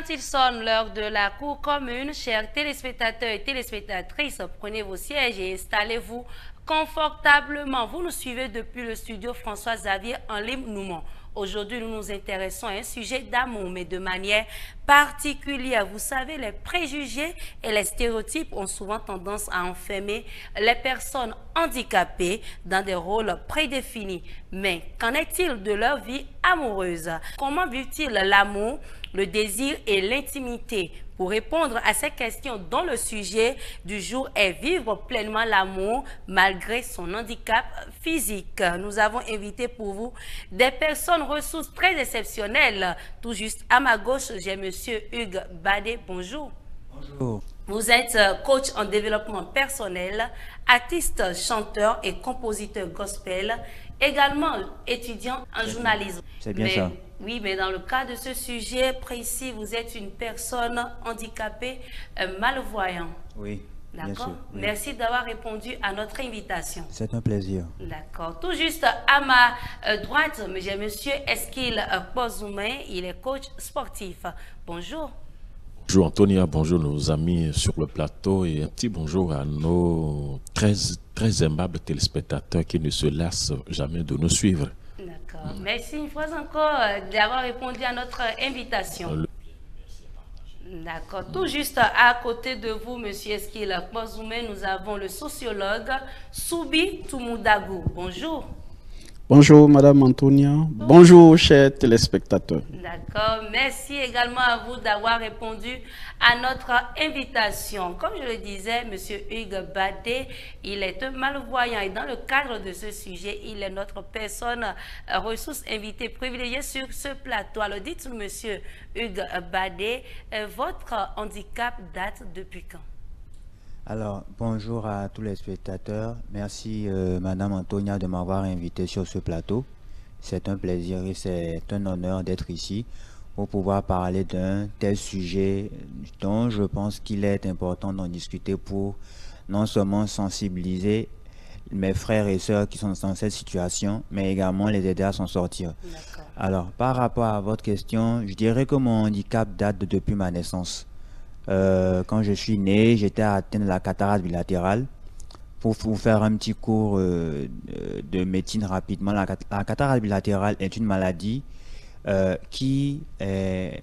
Quand il sonne l'heure de la cour commune, chers téléspectateurs et téléspectatrices, prenez vos sièges et installez-vous confortablement. Vous nous suivez depuis le studio François-Xavier en Lim-Noumon. Aujourd'hui, nous nous intéressons à un sujet d'amour, mais de manière particulière. Vous savez, les préjugés et les stéréotypes ont souvent tendance à enfermer les personnes handicapées dans des rôles prédéfinis. Mais qu'en est-il de leur vie amoureuse? Comment vivent-ils l'amour, le désir et l'intimité? Pour répondre à ces questions dont le sujet du jour est vivre pleinement l'amour malgré son handicap physique. Nous avons invité pour vous des personnes ressources très exceptionnelles. Tout juste à ma gauche, j'ai monsieur Hugues Badé. Bonjour. Bonjour. Vous êtes coach en développement personnel, artiste, chanteur et compositeur gospel, également étudiant en journalisme. C'est bien ça. Oui, mais dans le cas de ce sujet précis, vous êtes une personne handicapée, malvoyant. Oui, bien sûr. D'accord. Oui. Merci d'avoir répondu à notre invitation. C'est un plaisir. D'accord. Tout juste à ma droite, j'ai monsieur Eskil Pozoumen, il est coach sportif. Bonjour. Bonjour Antonia, bonjour nos amis sur le plateau et un petit bonjour à nos très aimables téléspectateurs qui ne se lassent jamais de nous suivre. D'accord. Merci une fois encore d'avoir répondu à notre invitation. D'accord. Tout juste à côté de vous, monsieur Eskil Pozoumen, nous avons le sociologue Soubi Toumoudagou. Bonjour. Bonjour Madame Antonia, bonjour chers téléspectateurs. D'accord, merci également à vous d'avoir répondu à notre invitation. Comme je le disais, monsieur Hugues Badé, il est un malvoyant et dans le cadre de ce sujet, il est notre personne ressource invitée privilégiée sur ce plateau. Alors dites-nous monsieur Hugues Badé, votre handicap date depuis quand? Alors, bonjour à tous les spectateurs. Merci Madame Antonia de m'avoir invité sur ce plateau. C'est un plaisir et c'est un honneur d'être ici pour pouvoir parler d'un tel sujet dont je pense qu'il est important d'en discuter pour non seulement sensibiliser mes frères et sœurs qui sont dans cette situation, mais également les aider à s'en sortir. Alors, par rapport à votre question, je dirais que mon handicap date depuis ma naissance. Quand je suis né, j'étais atteint de la cataracte bilatérale. Pour vous faire un petit cours de médecine rapidement, la cataracte bilatérale est une maladie qui est,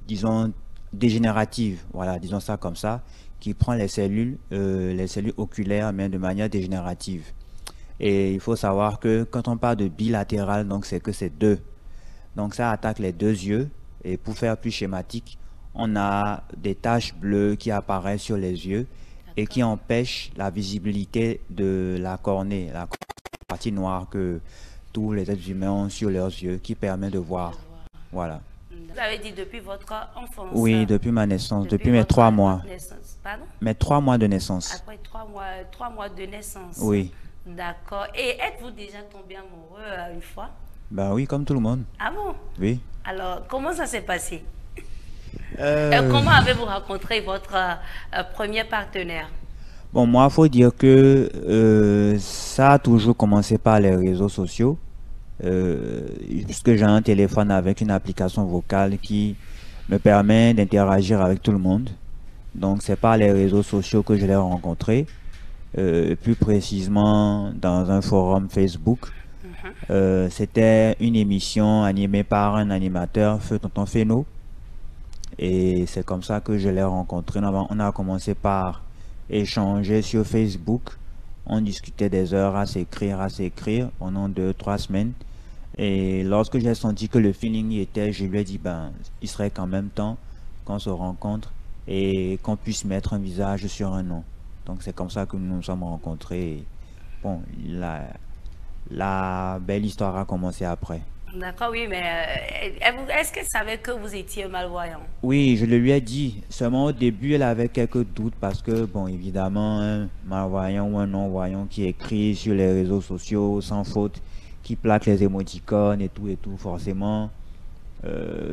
disons, dégénérative, voilà, disons ça comme ça, qui prend les cellules oculaires, mais de manière dégénérative. Et il faut savoir que quand on parle de bilatéral, donc c'est que c'est deux. Donc ça attaque les deux yeux, et pour faire plus schématique, on a des taches bleues qui apparaissent sur les yeux et qui empêchent la visibilité de la cornée, la partie noire que tous les êtres humains ont sur leurs yeux, qui permet de voir. Voilà. Vous avez dit depuis votre enfance? Oui, depuis ma naissance, depuis mes 3 mois. Pardon? Mes 3 mois de naissance. Après 3 mois de naissance? Oui. D'accord. Et êtes-vous déjà tombé amoureux une fois? Ben oui, comme tout le monde. Ah bon? Oui. Alors, comment ça s'est passé? Comment avez-vous rencontré votre premier partenaire? Bon, moi, il faut dire que ça a toujours commencé par les réseaux sociaux. Puisque j'ai un téléphone avec une application vocale qui me permet d'interagir avec tout le monde. Donc, c'est par les réseaux sociaux que je l'ai rencontré. Plus précisément, dans un forum Facebook. C'était une émission animée par un animateur, Feu Tonton Féno. Et c'est comme ça que je l'ai rencontré. On a commencé par échanger sur Facebook. On discutait des heures à s'écrire pendant 2-3 semaines. Et lorsque j'ai senti que le feeling y était, je lui ai dit, ben, il serait quand même temps qu'on se rencontre et qu'on puisse mettre un visage sur un nom. Donc c'est comme ça que nous nous sommes rencontrés. Et bon, la belle histoire a commencé après. D'accord, oui, mais est-ce qu'elle savait que vous étiez malvoyant? Oui, je le lui ai dit. Seulement au début, elle avait quelques doutes parce que, bon, évidemment, un malvoyant ou un non-voyant qui écrit sur les réseaux sociaux sans faute, qui plaque les émoticônes et tout, forcément,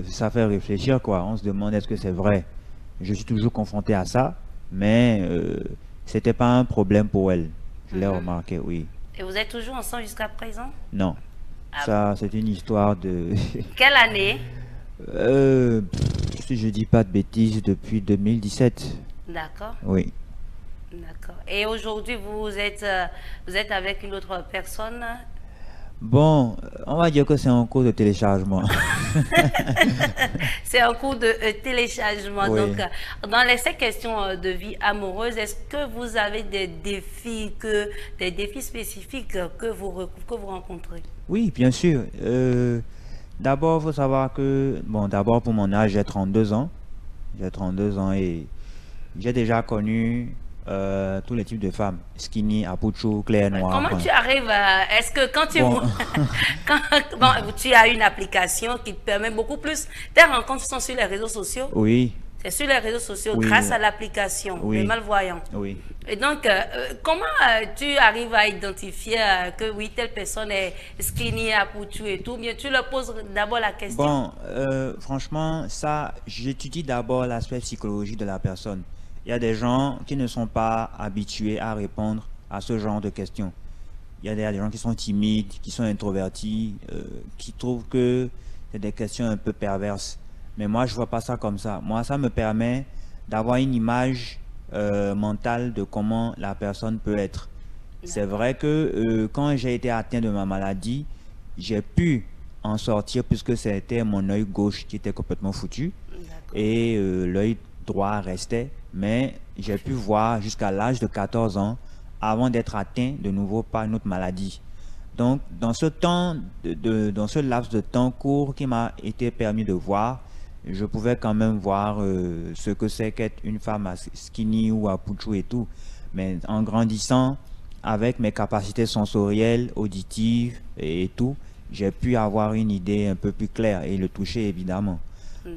ça fait réfléchir, quoi. On se demande est-ce que c'est vrai. Je suis toujours confronté à ça, mais c'était pas un problème pour elle. Je l'ai remarqué, oui. Et vous êtes toujours ensemble jusqu'à présent? Non. Ça, c'est une histoire de... Quelle année? si je dis pas de bêtises, depuis 2017. D'accord. Oui. D'accord. Et aujourd'hui, vous êtes avec une autre personne? Bon, on va dire que c'est en cours de téléchargement. C'est un cours de téléchargement. Oui. Donc, dans ces questions de vie amoureuse, est-ce que vous avez des défis spécifiques que vous rencontrez? Oui, bien sûr. D'abord, il faut savoir que, bon, d'abord pour mon âge, j'ai 32 ans. J'ai 32 ans et j'ai déjà connu tous les types de femmes. Skinny, apucho, clair, noir. Comment enfin. tu arrives à... Est-ce que quand tu... Bon. Bon, tu as une application qui te permet beaucoup plus... Tes rencontres sont sur les réseaux sociaux? Oui, C'est sur les réseaux sociaux, Oui. grâce à l'application, Oui. les malvoyants. oui. Et donc, comment tu arrives à identifier que oui, telle personne est skinny, apucho et tout? Bien, tu leur poses d'abord la question. Bon, franchement, ça, j'étudie d'abord l'aspect psychologique de la personne. Il y a des gens qui ne sont pas habitués à répondre à ce genre de questions. Il y a des gens qui sont timides, qui sont introvertis, qui trouvent que c'est des questions un peu perverses. Mais moi, je vois pas ça comme ça. Moi, ça me permet d'avoir une image mentale de comment la personne peut être. C'est vrai que quand j'ai été atteint de ma maladie, j'ai pu en sortir puisque c'était mon œil gauche qui était complètement foutu et l'œil droit restait, mais j'ai pu voir jusqu'à l'âge de 14 ans avant d'être atteint de nouveau par une autre maladie. Donc, dans ce temps, dans ce laps de temps court qui m'a été permis de voir, je pouvais quand même voir ce que c'est qu'être une femme skinny ou à pucho et tout. Mais en grandissant, avec mes capacités sensorielles, auditives et tout, j'ai pu avoir une idée un peu plus claire et le toucher évidemment.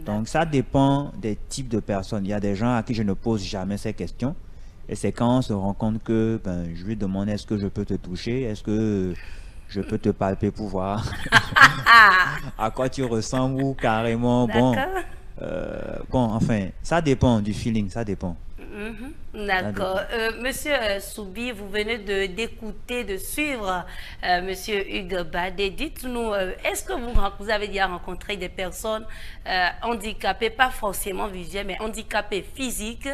Donc ça dépend des types de personnes. Il y a des gens à qui je ne pose jamais ces questions. Et c'est quand on se rend compte que je lui demande est-ce que je peux te toucher, est-ce que je peux te palper pour voir à quoi tu ressembles ou carrément. Bon, enfin, ça dépend du feeling, ça dépend. D'accord. Monsieur Soubi, vous venez d'écouter, de suivre Monsieur Hugues Badé. Dites-nous, est-ce que vous avez déjà rencontré des personnes handicapées, pas forcément visuelles, mais handicapées physiques,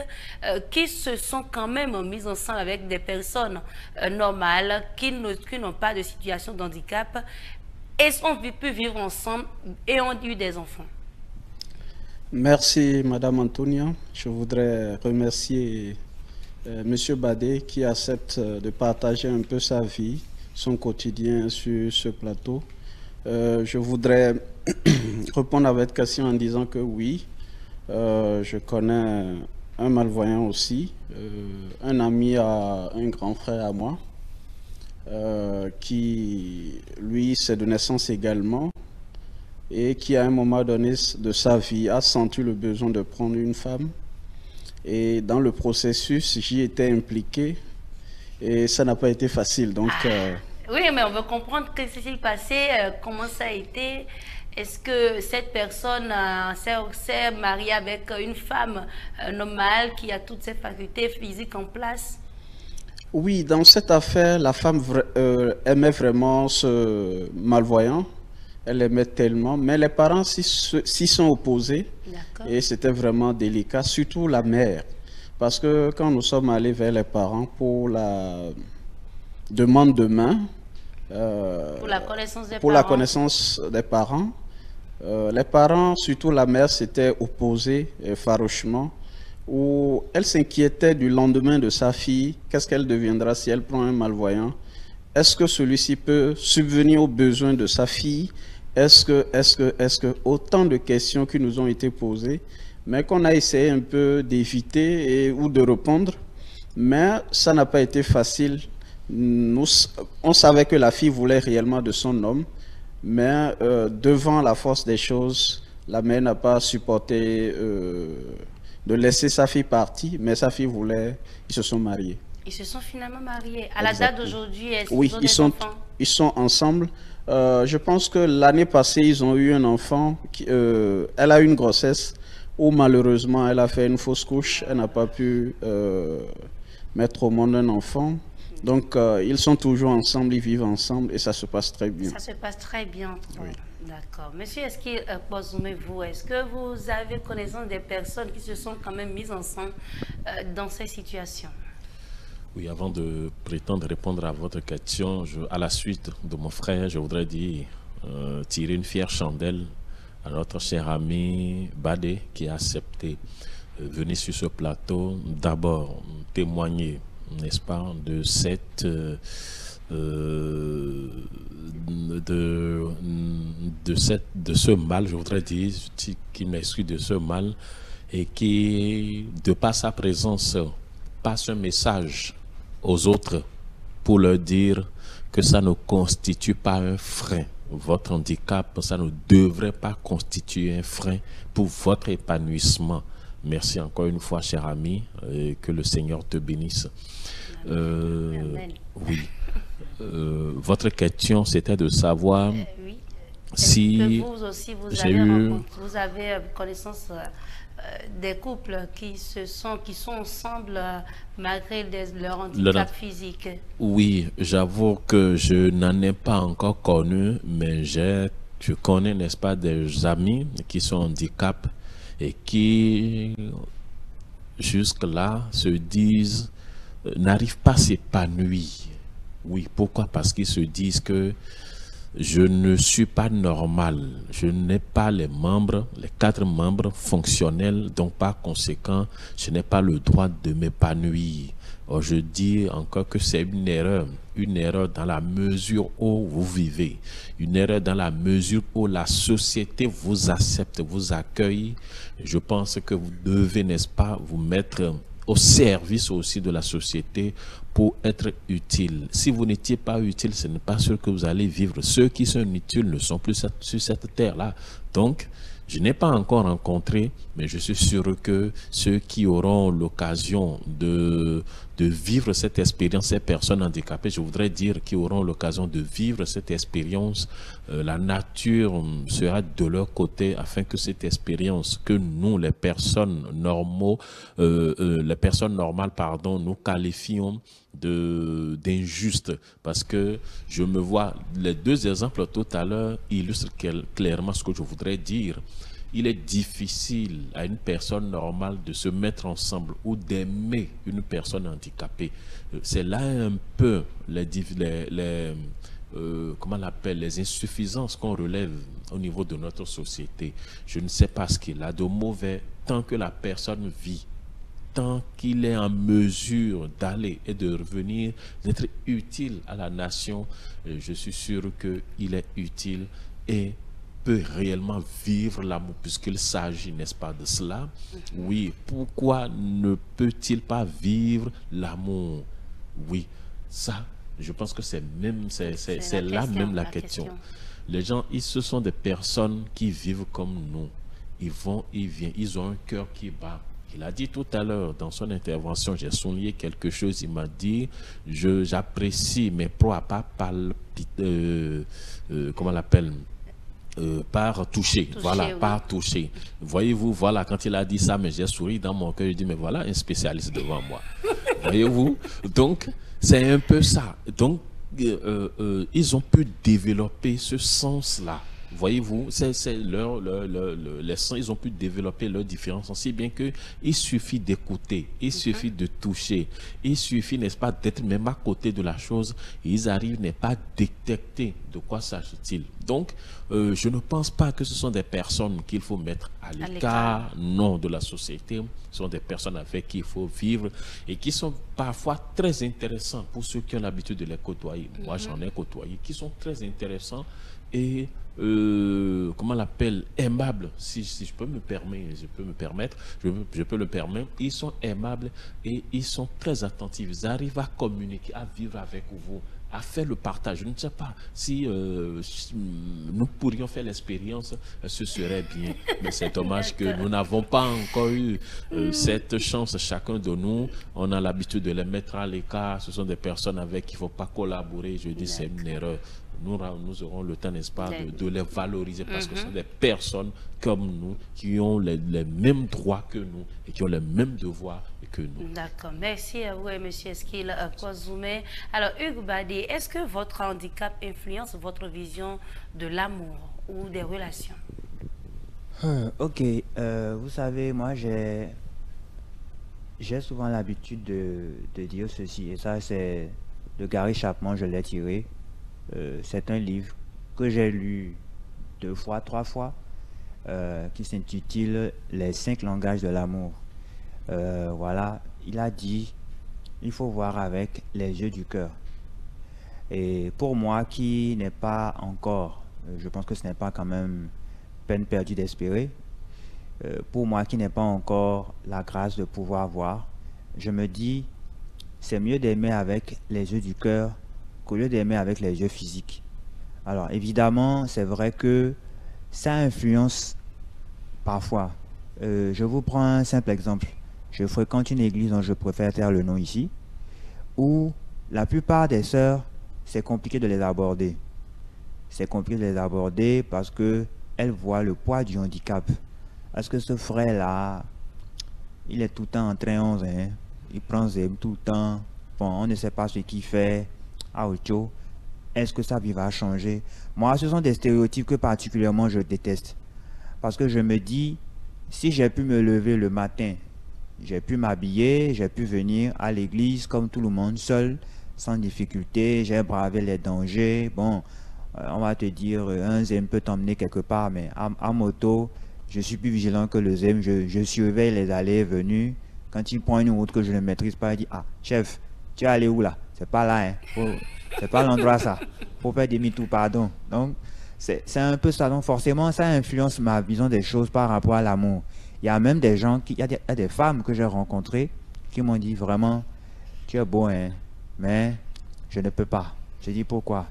qui se sont quand même mises ensemble avec des personnes normales, qui n'ont pas de situation de handicap, et ont pu vivre ensemble et ont eu des enfants? Merci, Madame Antonia. Je voudrais remercier Monsieur Badé qui accepte de partager un peu sa vie, son quotidien sur ce plateau. Je voudrais répondre à votre question en disant que oui, je connais un malvoyant aussi, un ami à un grand frère à moi, qui, lui, c'est de naissance également, et qui à un moment donné de sa vie a senti le besoin de prendre une femme. Et dans le processus, j'y étais impliqué et ça n'a pas été facile. Donc, oui, mais on veut comprendre ce qui s'est passé, comment ça a été. Est-ce que cette personne s'est mariée avec une femme normale qui a toutes ses facultés physiques en place? Oui, dans cette affaire, la femme aimait vraiment ce malvoyant. Elle aimait tellement, mais les parents s'y sont opposés et c'était vraiment délicat, surtout la mère. Parce que quand nous sommes allés vers les parents pour la demande de main, pour la connaissance des parents, les parents, surtout la mère, s'étaient opposés farouchement, où elle s'inquiétait du lendemain de sa fille. Qu'est-ce qu'elle deviendra si elle prend un malvoyant? Est-ce que celui-ci peut subvenir aux besoins de sa fille? Est-ce que autant de questions qui nous ont été posées, mais qu'on a essayé un peu d'éviter ou de répondre, mais ça n'a pas été facile. On savait que la fille voulait réellement de son homme, mais devant la force des choses, la mère n'a pas supporté de laisser sa fille partir, mais sa fille voulait, ils se sont mariés. Ils se sont finalement mariés. À la date d'aujourd'hui, est-ce oui, qu'ils ont des enfants? Ils sont ensemble. Je pense que l'année passée, ils ont eu un enfant. Elle a eu une grossesse où malheureusement, elle a fait une fausse couche. Elle n'a pas pu mettre au monde un enfant. Donc, ils sont toujours ensemble, ils vivent ensemble et ça se passe très bien. Ça se passe très bien. Oui. D'accord. Monsieur vous, est-ce que vous avez connaissance des personnes qui se sont quand même mises ensemble dans ces situations? Oui, avant de prétendre répondre à votre question, à la suite de mon frère, je voudrais dire tirer une fière chandelle à notre cher ami Badé qui a accepté venir sur ce plateau, d'abord témoigner, n'est-ce pas, de cette de ce mal, je voudrais dire, qui m'excuse de ce mal, et qui, de par sa présence, passe un message aux autres pour leur dire que ça ne constitue pas un frein. Votre handicap, ça ne devrait pas constituer un frein pour votre épanouissement. Merci encore une fois, cher ami, et que le Seigneur te bénisse. Amen. Oui. Votre question, c'était de savoir oui. si que vous aussi, vous avez connaissance des couples qui sont ensemble malgré leur handicap physique. Oui, j'avoue que je n'en ai pas encore connu, mais je connais, n'est-ce pas, des amis qui sont handicapés et qui, jusque-là, se disent, n'arrivent pas à s'épanouir. Oui, pourquoi? Parce qu'ils se disent que je ne suis pas normal, je n'ai pas les 4 membres fonctionnels, donc par conséquent, je n'ai pas le droit de m'épanouir. Or, je dis encore que c'est une erreur dans la mesure où vous vivez, une erreur dans la mesure où la société vous accepte, vous accueille. Je pense que vous devez, n'est-ce pas, vous mettre au service aussi de la société pour être utile. Si vous n'étiez pas utile, ce n'est pas sûr que vous allez vivre. Ceux qui sont utiles ne sont plus sur cette terre-là. Donc, je n'ai pas encore rencontré, mais je suis sûr que ceux qui auront l'occasion de vivre cette expérience, ces personnes handicapées, je voudrais dire, qui auront l'occasion de vivre cette expérience, la nature sera de leur côté afin que cette expérience que nous, les personnes normales, nous qualifions d'injuste, parce que je me vois, les 2 exemples tout à l'heure illustrent clairement ce que je voudrais dire. Il est difficile à une personne normale de se mettre ensemble ou d'aimer une personne handicapée. C'est là un peu comment on appelle, les insuffisances qu'on relève au niveau de notre société. Je ne sais pas ce qu'il a de mauvais tant que la personne vit, tant qu'il est en mesure d'aller et de revenir, d'être utile à la nation. Je suis sûr qu'il est utile et peut réellement vivre l'amour, puisqu'il s'agit, n'est-ce pas, de cela. Oui, pourquoi ne peut-il pas vivre l'amour? Oui, ça, je pense que c'est là même la question. Les gens, ce sont des personnes qui vivent comme nous. Ils vont, ils viennent, ils ont un cœur qui bat. Il a dit tout à l'heure dans son intervention, j'ai souligné quelque chose, il m'a dit, j'apprécie mes proies pas par comment on l'appelle, par toucher, voilà, oui. Par toucher. Voyez-vous, voilà, quand il a dit ça, mais j'ai souri dans mon cœur, je dis, mais voilà un spécialiste devant moi. Voyez-vous, donc c'est un peu ça. Donc ils ont pu développer ce sens-là. Voyez-vous, ils ont pu développer leurs différences, si bien qu'il suffit d'écouter, il suffit de toucher, il suffit, n'est-ce pas, d'être même à côté de la chose, et ils arrivent, n'est pas, à détecter de quoi s'agit-il. Donc, je ne pense pas que ce sont des personnes qu'il faut mettre à l'écart, non, de la société. Ce sont des personnes avec qui il faut vivre et qui sont parfois très intéressants pour ceux qui ont l'habitude de les côtoyer. Moi, j'en ai côtoyé, qui sont très intéressants et comment on l'appelle, aimables, si je peux me permettre, je peux le permettre. Ils sont aimables et ils sont très attentifs. Ils arrivent à communiquer, à vivre avec vous, à faire le partage. Je ne sais pas si nous pourrions faire l'expérience, ce serait bien. Mais c'est dommage que nous n'avons pas encore eu cette chance. Chacun de nous, on a l'habitude de les mettre à l'écart. Ce sont des personnes avec qui il ne faut pas collaborer. Je dis c'est une erreur. Nous aurons le temps, n'est-ce pas, de les valoriser parce que ce sont des personnes comme nous qui ont les mêmes droits que nous et qui ont les mêmes devoirs que nous. D'accord. Merci à vous, M. Eskil Kozoumé. Alors, Hugues Badé, est-ce que votre handicap influence votre vision de l'amour ou des relations? Ok, vous savez, moi j'ai souvent l'habitude de dire ceci, et ça c'est de Gary Chapman, je l'ai tiré. C'est un livre que j'ai lu 2 fois, 3 fois, qui s'intitule Les 5 langages de l'amour. Voilà, il a dit, il faut voir avec les yeux du cœur. Et pour moi qui n'est pas encore, je pense que ce n'est pas quand même peine perdue d'espérer, pour moi qui n'ai pas encore la grâce de pouvoir voir, je me dis, c'est mieux d'aimer avec les yeux du cœur qu'au lieu d'aimer avec les yeux physiques. Alors évidemment, c'est vrai que ça influence parfois. Je vous prends un simple exemple. Je fréquente une église dont je préfère taire le nom ici, où la plupart des sœurs, c'est compliqué de les aborder. C'est compliqué de les aborder parce que elles voient le poids du handicap. Parce que ce frère-là, il est tout le temps en train, hein? Il prend Zem tout le temps. Bon, on ne sait pas ce qu'il fait. Ah, Ocho, est-ce que sa vie va changer? Moi, ce sont des stéréotypes que particulièrement je déteste. Parce que je me dis, si j'ai pu me lever le matin, j'ai pu m'habiller, j'ai pu venir à l'église comme tout le monde, seul, sans difficulté, j'ai bravé les dangers. Bon, on va te dire, un Zem peut t'emmener quelque part, mais à moto, je suis plus vigilant que le Zem, je surveille les allées et venues. Quand il prend une route que je ne maîtrise pas, il dit, ah, chef, tu es allé où là? C'est pas là, hein. C'est pas l'endroit ça. Faut faire demi-tour, pardon. Donc, c'est un peu ça. Donc, forcément, ça influence ma vision des choses par rapport à l'amour. Il y a même des gens, il y a des femmes que j'ai rencontrées qui m'ont dit vraiment, tu es beau, hein, mais je ne peux pas. Je dis pourquoi?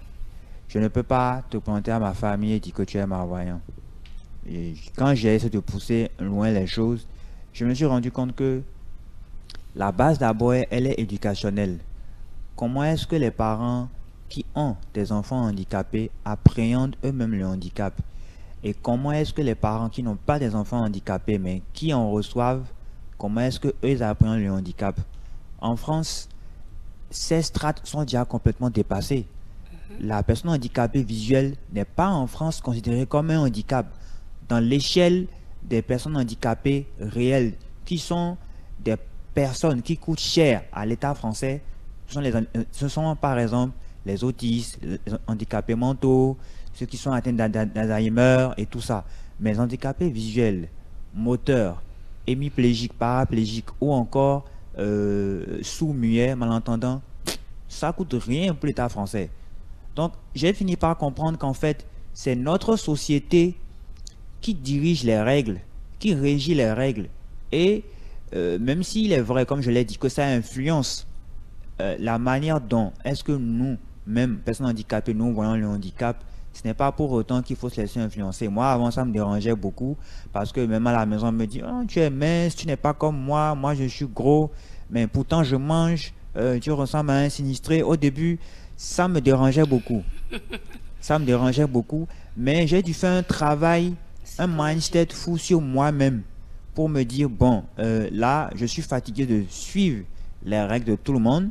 Je ne peux pas te présenter à ma famille et dire que tu es malvoyant. Et quand j'ai essayé de pousser loin les choses, je me suis rendu compte que la base d'abord, elle est éducationnelle. Comment est-ce que les parents qui ont des enfants handicapés appréhendent eux-mêmes le handicap? Et comment est-ce que les parents qui n'ont pas des enfants handicapés mais qui en reçoivent, comment est-ce qu'eux ils appréhendent le handicap? En France, ces strates sont déjà complètement dépassées. La personne handicapée visuelle n'est pas en France considérée comme un handicap. Dans l'échelle des personnes handicapées réelles, qui sont des personnes qui coûtent cher à l'État français, ce sont par exemple les autistes, les handicapés mentaux, ceux qui sont atteints d'Alzheimer et tout ça. Mais handicapés visuels, moteurs, hémiplégiques, paraplégiques ou encore sourds-muets, malentendants, ça coûte rien pour l'État français. Donc j'ai fini par comprendre qu'en fait, c'est notre société qui dirige les règles, qui régit les règles. Et même s'il est vrai, comme je l'ai dit, que ça influence la manière dont est-ce que nous, même personnes handicapées, nous voyons le handicap, ce n'est pas pour autant qu'il faut se laisser influencer. Moi, avant, ça me dérangeait beaucoup parce que même à la maison, on me dit oh, tu es mince, tu n'es pas comme moi je suis gros, mais pourtant je mange, tu ressembles à un sinistré. Au début, ça me dérangeait beaucoup. Ça me dérangeait beaucoup, mais j'ai dû faire un travail, un mindset fou sur moi-même pour me dire bon, là, je suis fatigué de suivre les règles de tout le monde.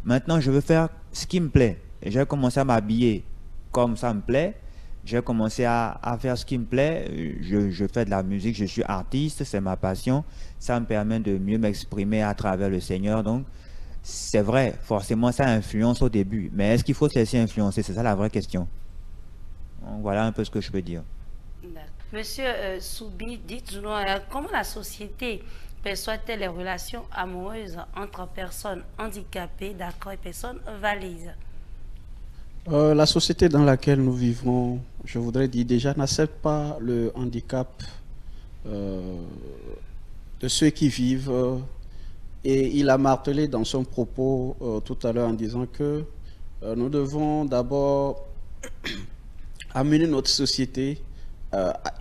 Maintenant, je veux faire ce qui me plaît. Et j'ai commencé à m'habiller comme ça me plaît. J'ai commencé à faire ce qui me plaît. Je fais de la musique, je suis artiste, c'est ma passion. Ça me permet de mieux m'exprimer à travers le Seigneur. Donc, c'est vrai, forcément, ça influence au début. Mais est-ce qu'il faut se laisser influencer? C'est ça la vraie question. Donc, voilà un peu ce que je peux dire. Monsieur Soubi, dites-nous, comment la société perçoit-elle les relations amoureuses entre personnes handicapées, d'accord, et personnes valides? La société dans laquelle nous vivons, je voudrais dire déjà, n'accepte pas le handicap de ceux qui vivent. Et il a martelé dans son propos tout à l'heure en disant que nous devons d'abord amener notre société,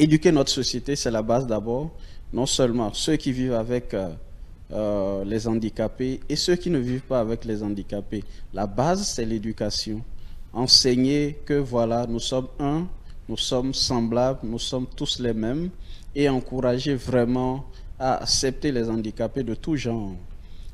éduquer notre société, c'est la base d'abord. Non seulement ceux qui vivent avec les handicapés et ceux qui ne vivent pas avec les handicapés. La base, c'est l'éducation. Enseigner que voilà, nous sommes un, nous sommes semblables, nous sommes tous les mêmes et encourager vraiment à accepter les handicapés de tout genre.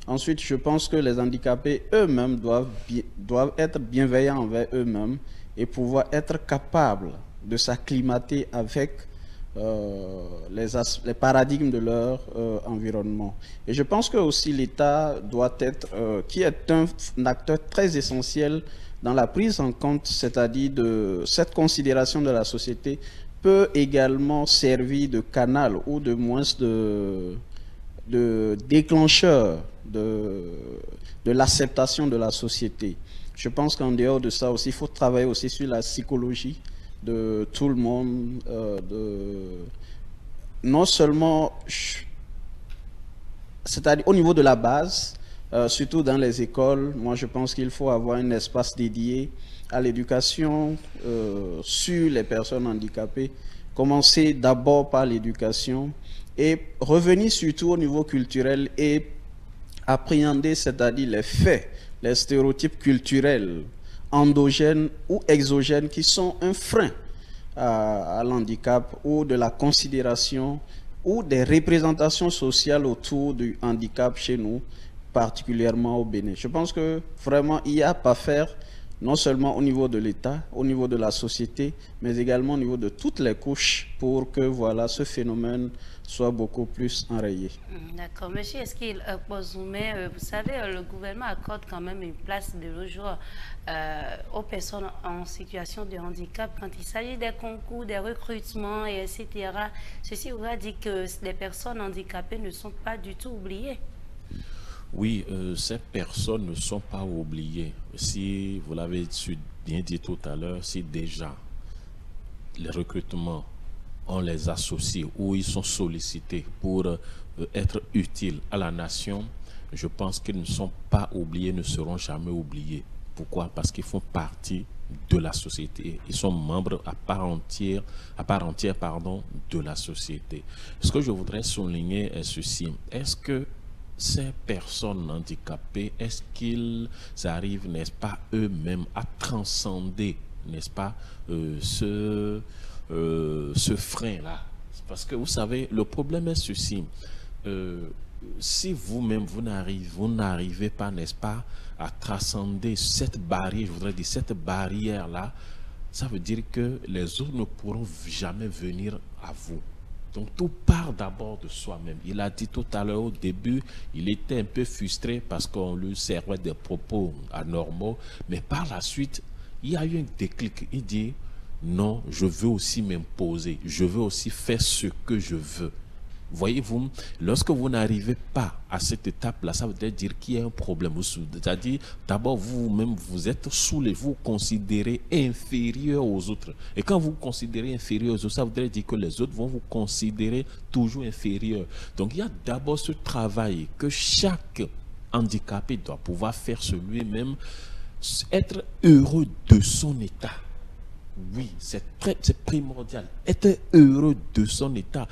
Ensuite, je pense que les handicapés eux-mêmes doivent être bienveillants envers eux-mêmes et pouvoir être capables de s'acclimater avec les paradigmes de leur environnement. Et je pense que aussi l'État doit être, qui est un acteur très essentiel dans la prise en compte, c'est-à-dire de cette considération de la société, peut également servir de canal ou de moins de déclencheur de l'acceptation de la société. Je pense qu'en dehors de ça aussi, il faut travailler aussi sur la psychologie de tout le monde, non seulement, c'est-à-dire au niveau de la base, surtout dans les écoles. Moi je pense qu'il faut avoir un espace dédié à l'éducation sur les personnes handicapées, commencer d'abord par l'éducation et revenir surtout au niveau culturel et appréhender, c'est-à-dire les faits, les stéréotypes culturels endogènes ou exogènes qui sont un frein à l'handicap ou de la considération ou des représentations sociales autour du handicap chez nous, particulièrement au Bénin. Je pense que vraiment il y a à faire, non seulement au niveau de l'État, au niveau de la société, mais également au niveau de toutes les couches pour que voilà, ce phénomène soit beaucoup plus enrayé. D'accord. Monsieur Eskil Bozoumé, vous savez, le gouvernement accorde quand même une place de nos jours aux personnes en situation de handicap quand il s'agit des concours, des recrutements, et etc. Ceci voudrait dire que les personnes handicapées ne sont pas du tout oubliées. Oui, ces personnes ne sont pas oubliées. Si vous l'avez bien dit tout à l'heure, si déjà les recrutements, on les associe ou ils sont sollicités pour être utiles à la nation, je pense qu'ils ne sont pas oubliés, ne seront jamais oubliés. Pourquoi? Parce qu'ils font partie de la société. Ils sont membres à part entière, de la société. Ce que je voudrais souligner est ceci. Est-ce que ces personnes handicapées, est-ce qu'ils arrivent, n'est-ce pas, eux-mêmes à transcender, n'est-ce pas, ce frein-là? Parce que vous savez, le problème est ceci. Si vous-même, vous n'arrivez pas, n'est-ce pas, à transcender cette barrière, je voudrais dire cette barrière-là, ça veut dire que les autres ne pourront jamais venir à vous. Donc tout part d'abord de soi-même. Il a dit tout à l'heure au début, il était un peu frustré parce qu'on lui servait des propos anormaux, mais par la suite, il y a eu un déclic. Il dit, non, je veux aussi m'imposer, je veux aussi faire ce que je veux. Voyez-vous, lorsque vous n'arrivez pas à cette étape-là, ça veut dire qu'il y a un problème. C'est-à-dire, d'abord, vous-même, vous êtes saoulé, vous considérez inférieur aux autres. Et quand vous vous considérez inférieur aux autres, ça veut dire que les autres vont vous considérer toujours inférieur. Donc, il y a d'abord ce travail que chaque handicapé doit pouvoir faire sur lui-même, être heureux de son état. Oui, c'est primordial. Être heureux de son état.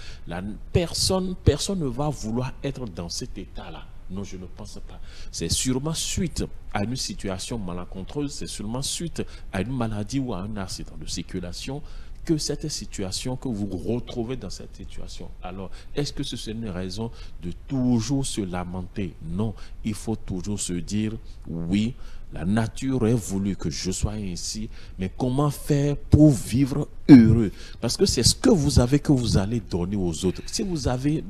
Personne ne va vouloir être dans cet état-là. Non, je ne pense pas. C'est sûrement suite à une situation malencontreuse, c'est sûrement suite à une maladie ou à un accident de circulation que cette situation, que vous retrouvez dans cette situation. Alors, est-ce que c'est une raison de toujours se lamenter? Non, il faut toujours se dire, oui, la nature a voulu que je sois ainsi, mais comment faire pour vivre heureux? Parce que c'est ce que vous avez que vous allez donner aux autres. Si vous avez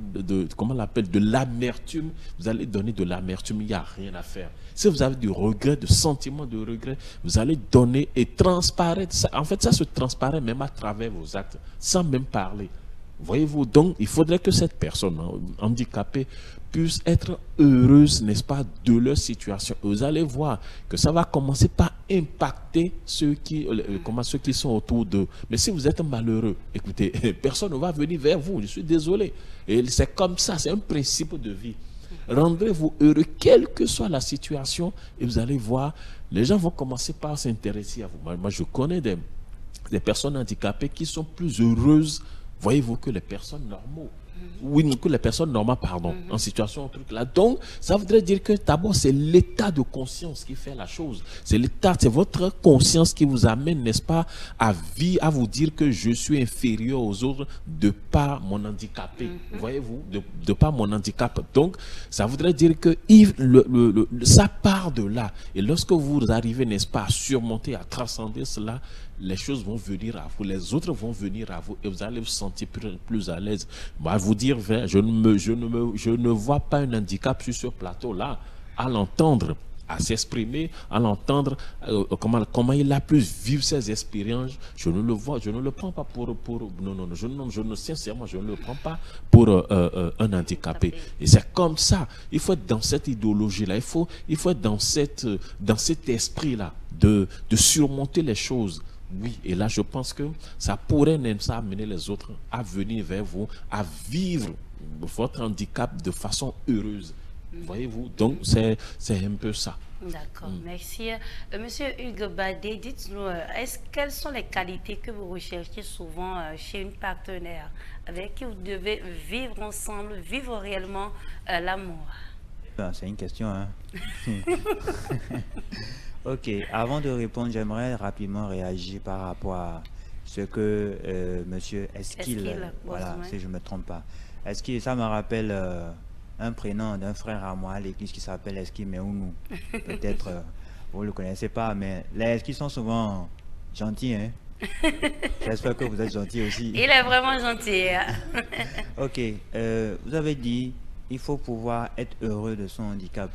comment on l'appelle, de l'amertume, vous allez donner de l'amertume, il n'y a rien à faire. Si vous avez du regret, de sentiment de regret, vous allez donner et transparaître. En fait, ça se transparaît même à travers vos actes, sans même parler. Voyez-vous, donc il faudrait que cette personne handicapée puisse être heureuse, n'est-ce pas, de leur situation. Vous allez voir que ça va commencer par impacter ceux qui sont autour d'eux. Mais si vous êtes malheureux, écoutez, personne ne va venir vers vous, je suis désolé. Et c'est comme ça, c'est un principe de vie. Rendez-vous heureux, quelle que soit la situation, et vous allez voir, les gens vont commencer par s'intéresser à vous. Moi, je connais des personnes handicapées qui sont plus heureuses, voyez-vous, que les personnes normaux. oui, que les personnes normales, pardon, en situation, truc là. Donc, ça voudrait dire que d'abord, c'est l'état de conscience qui fait la chose. C'est l'état, c'est votre conscience qui vous amène, n'est-ce pas, à vous dire que je suis inférieur aux autres de par mon handicapé. Voyez-vous, de par mon handicap. Donc, ça voudrait dire que ça part de là. Et lorsque vous arrivez, n'est-ce pas, à surmonter, à transcender cela, les choses vont venir à vous, les autres vont venir à vous et vous allez vous sentir plus à l'aise. Moi, vous dire, je ne vois pas un handicap sur ce plateau-là. À l'entendre, à s'exprimer, à l'entendre, comment il a pu vivre ses expériences, je ne le prends pas pour sincèrement, je ne le prends pas pour un handicapé. Et c'est comme ça. Il faut être dans cette idéologie-là. Il faut être dans cet esprit-là de surmonter les choses. Oui, et là, je pense que ça pourrait amener les autres à venir vers vous, à vivre votre handicap de façon heureuse. Voyez-vous, donc c'est un peu ça. D'accord, merci. Monsieur Hugues Badé, dites-nous, quelles sont les qualités que vous recherchez souvent chez une partenaire avec qui vous devez vivre ensemble, vivre réellement l'amour? C'est une question, hein. Ok, avant de répondre, j'aimerais rapidement réagir par rapport à ce que monsieur Esquil, voilà, si je ne me trompe pas. Esquil, ça me rappelle un prénom d'un frère à moi à l'église qui s'appelle Esquil Meounou. Peut-être vous ne le connaissez pas, mais les Esquils sont souvent gentils, hein. J'espère que vous êtes gentils aussi. Il est vraiment gentil. Ok, vous avez dit il faut pouvoir être heureux de son handicap.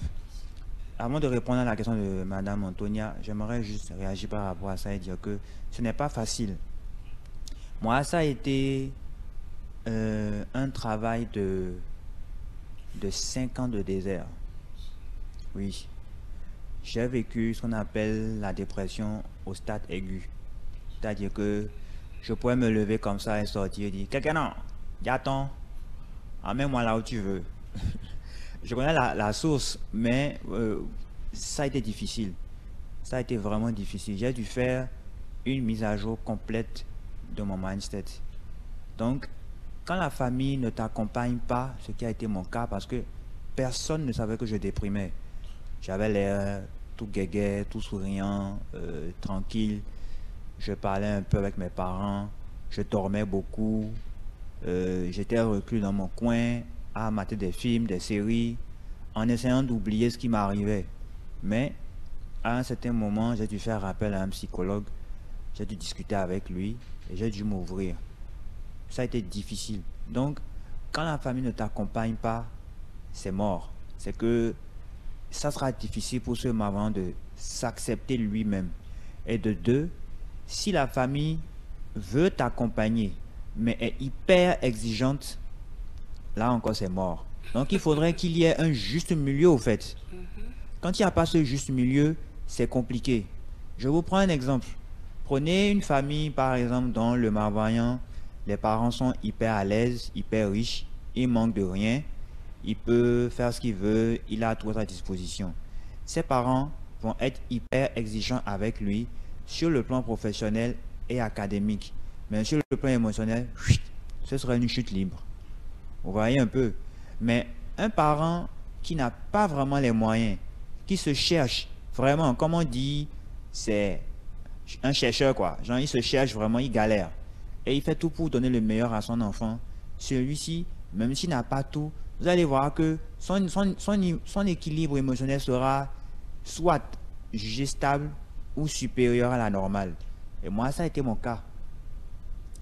Avant de répondre à la question de Madame Antonia, j'aimerais juste réagir par rapport à ça et dire que ce n'est pas facile. Moi, ça a été un travail de 5 ans de désert. Oui. J'ai vécu ce qu'on appelle la dépression au stade aigu. C'est-à-dire que je pourrais me lever comme ça et sortir et dire « Quelqu'un non, attends, emmène-moi là où tu veux. » Je connais la source, mais ça a été difficile. Ça a été vraiment difficile. J'ai dû faire une mise à jour complète de mon mindset. Donc, quand la famille ne t'accompagne pas, ce qui a été mon cas, parce que personne ne savait que je déprimais. J'avais l'air tout guéguet, tout souriant, tranquille. Je parlais un peu avec mes parents. Je dormais beaucoup. J'étais reclus dans mon coin, à mater des films, des séries, en essayant d'oublier ce qui m'arrivait. Mais à un certain moment, j'ai dû faire appel à un psychologue, j'ai dû discuter avec lui et j'ai dû m'ouvrir. Ça a été difficile. Donc, quand la famille ne t'accompagne pas, c'est mort. C'est que ça sera difficile pour ce marrant de s'accepter lui-même. Et de deux, si la famille veut t'accompagner, mais est hyper exigeante, là encore c'est mort. Donc il faudrait qu'il y ait un juste milieu au fait. Quand il n'y a pas ce juste milieu, c'est compliqué. Je vous prends un exemple. Prenez une famille par exemple dont le malvoyant, les parents sont hyper à l'aise, hyper riches, il manque de rien, il peut faire ce qu'il veut, il a tout à sa disposition. Ses parents vont être hyper exigeants avec lui sur le plan professionnel et académique. Mais sur le plan émotionnel, ce serait une chute libre. Vous voyez un peu. Mais un parent qui n'a pas vraiment les moyens, qui se cherche vraiment, comme on dit, c'est un chercheur quoi. Genre il se cherche vraiment, il galère. Et il fait tout pour donner le meilleur à son enfant. Celui-ci, même s'il n'a pas tout, vous allez voir que son équilibre émotionnel sera soit jugé stable ou supérieur à la normale. Et moi, ça a été mon cas.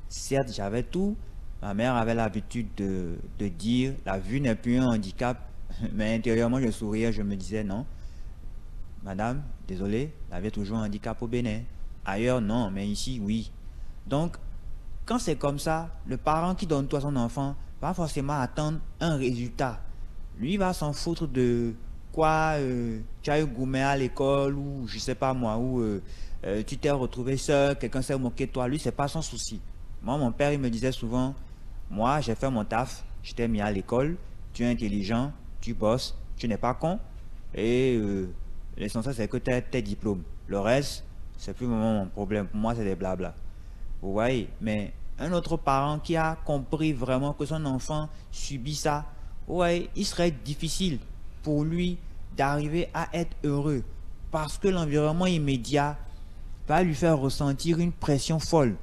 Certes, j'avais tout. Ma mère avait l'habitude de dire la vue n'est plus un handicap, mais intérieurement je souriais, je me disais non, madame, désolé, la vue est toujours un handicap au Bénin. Ailleurs non, mais ici oui. Donc, quand c'est comme ça, le parent qui donne tout à son enfant va forcément attendre un résultat. Lui va s'en foutre de quoi tu as eu gourmet à l'école ou je sais pas moi, ou tu t'es retrouvé seul, quelqu'un s'est moqué de toi. Lui, c'est pas son souci. Moi, mon père, il me disait souvent, moi, j'ai fait mon taf, je t'ai mis à l'école, tu es intelligent, tu bosses, tu n'es pas con, et l'essentiel, c'est que tu as tes diplômes. Le reste, c'est plus vraiment mon problème. Pour moi, c'est des blabla. Vous voyez, mais un autre parent qui a compris vraiment que son enfant subit ça, ouais, il serait difficile pour lui d'arriver à être heureux parce que l'environnement immédiat va lui faire ressentir une pression folle.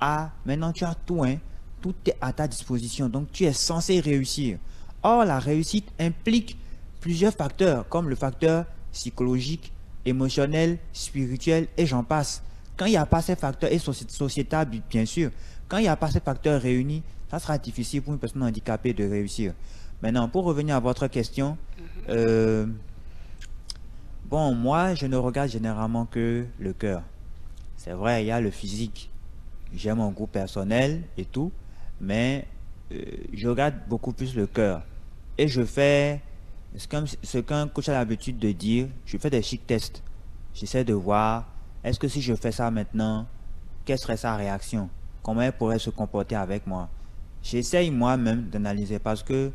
Ah, maintenant tu as tout, hein, tout est à ta disposition, donc tu es censé réussir. Or, la réussite implique plusieurs facteurs, comme le facteur psychologique, émotionnel, spirituel, et j'en passe. Quand il n'y a pas ces facteurs, et sociétal, bien sûr, quand il n'y a pas ces facteurs réunis, ça sera difficile pour une personne handicapée de réussir. Maintenant, pour revenir à votre question, bon, moi, je ne regarde généralement que le cœur. C'est vrai, il y a le physique. J'ai mon goût personnel et tout, mais je regarde beaucoup plus le cœur. Et je fais ce qu'un coach a l'habitude de dire, je fais des chic tests. J'essaie de voir, est-ce que si je fais ça maintenant, quelle serait sa réaction? Comment elle pourrait se comporter avec moi? J'essaye moi-même d'analyser parce que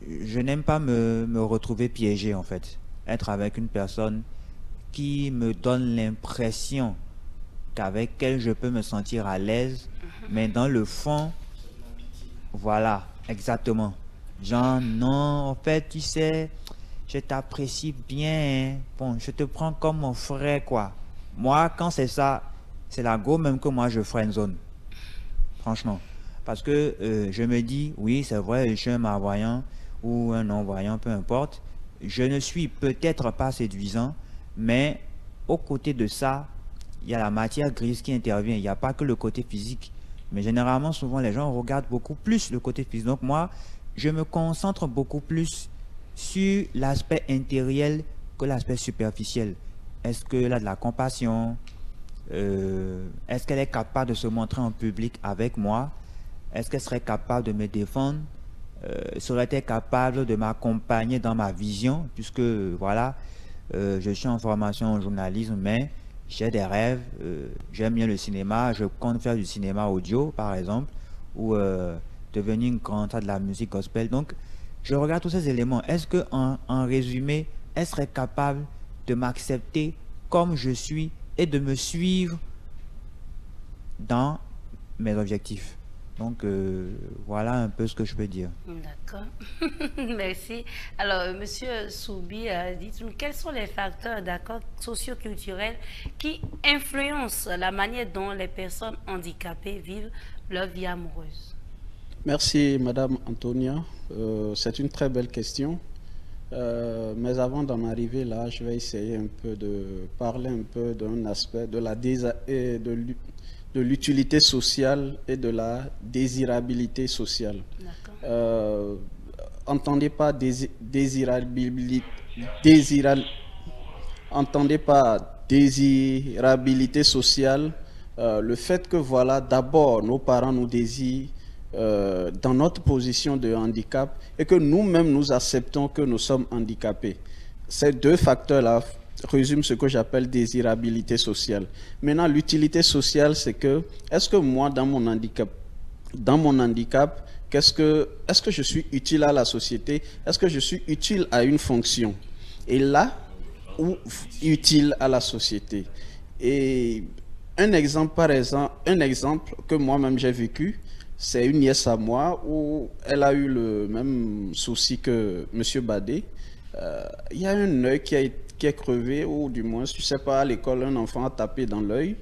je n'aime pas me retrouver piégé en fait. Être avec une personne qui me donne l'impression qu'avec elle je peux me sentir à l'aise, mais dans le fond, voilà, exactement. Genre, non, en fait, tu sais, je t'apprécie bien, hein. Bon, je te prends comme mon frère, quoi. Moi, quand c'est ça, c'est la go même que moi je friendzone. Franchement. Parce que je me dis, oui, c'est vrai, je suis un malvoyant ou un non-voyant, peu importe. Je ne suis peut-être pas séduisant, mais aux côtés de ça, il y a la matière grise qui intervient. Il n'y a pas que le côté physique. Mais généralement, souvent, les gens regardent beaucoup plus le côté physique. Donc moi, je me concentre beaucoup plus sur l'aspect intérieur que l'aspect superficiel. Est-ce qu'elle a de la compassion? Est-ce qu'elle est capable de se montrer en public avec moi? Est-ce qu'elle serait capable de me défendre? Serait-elle capable de m'accompagner dans ma vision? Puisque, voilà, je suis en formation en journalisme, mais j'ai des rêves. J'aime bien le cinéma. Je compte faire du cinéma audio, par exemple, ou devenir une grande star de la musique gospel. Donc, je regarde tous ces éléments. Est-ce que, en résumé, elle serait capable de m'accepter comme je suis et de me suivre dans mes objectifs? Donc, voilà un peu ce que je peux dire. D'accord. Merci. Alors, Monsieur Soubi, dites-nous, quels sont les facteurs, d'accord, socio-culturels qui influencent la manière dont les personnes handicapées vivent leur vie amoureuse? Merci, Madame Antonia. C'est une très belle question. Mais avant d'en arriver là, je vais essayer un peu de parler un peu d'un aspect de l'utilité sociale et de la désirabilité sociale. Entendez pas désirabilité sociale, le fait que voilà, d'abord nos parents nous désirent dans notre position de handicap et que nous-mêmes nous acceptons que nous sommes handicapés. Ces deux facteurs-là résument ce que j'appelle désirabilité sociale. Maintenant, l'utilité sociale, c'est que, est-ce que moi, dans mon handicap, est-ce que je suis utile à la société? Est-ce que je suis utile à une fonction? Et là, ou utile à la société? Et un exemple que moi-même j'ai vécu, c'est une nièce à moi où elle a eu le même souci que M. Badé. Il y a un œil qui est crevé, ou du moins, je ne sais pas, à l'école, un enfant a tapé dans l'œil,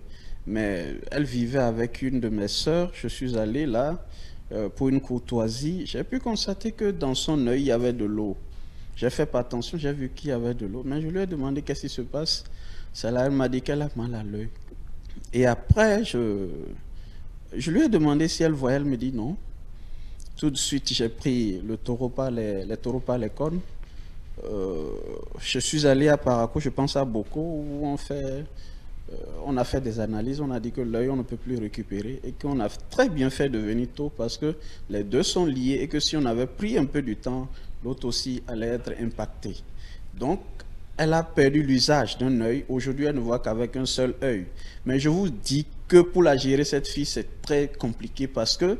mais elle vivait avec une de mes sœurs. Je suis allé là pour une courtoisie. J'ai pu constater que dans son œil, il y avait de l'eau. J'ai fait pas attention, j'ai vu qu'il y avait de l'eau, mais je lui ai demandé qu'est-ce qui se passe. C'est là, elle m'a dit qu'elle a mal à l'œil. Et après, je lui ai demandé si elle voyait, elle me dit non. Tout de suite, j'ai pris le taureau par les cornes. Je suis allé à Paraco, je pense à Boko, où on a fait des analyses, on a dit que l'œil, on ne peut plus récupérer et qu'on a très bien fait de venir tôt parce que les deux sont liés et que si on avait pris un peu du temps, l'autre aussi allait être impacté. Donc, elle a perdu l'usage d'un œil. Aujourd'hui, elle ne voit qu'avec un seul œil. Mais je vous dis que pour la gérer, cette fille, c'est très compliqué parce qu'elle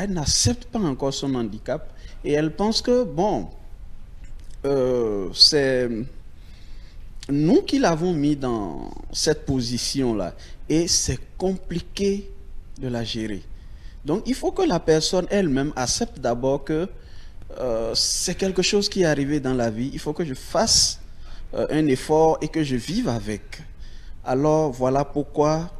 n'accepte pas encore son handicap et elle pense que, bon, c'est nous qui l'avons mis dans cette position-là et c'est compliqué de la gérer. Donc, il faut que la personne elle-même accepte d'abord que c'est quelque chose qui est arrivé dans la vie. Il faut que je fasse un effort et que je vive avec. Alors, voilà pourquoi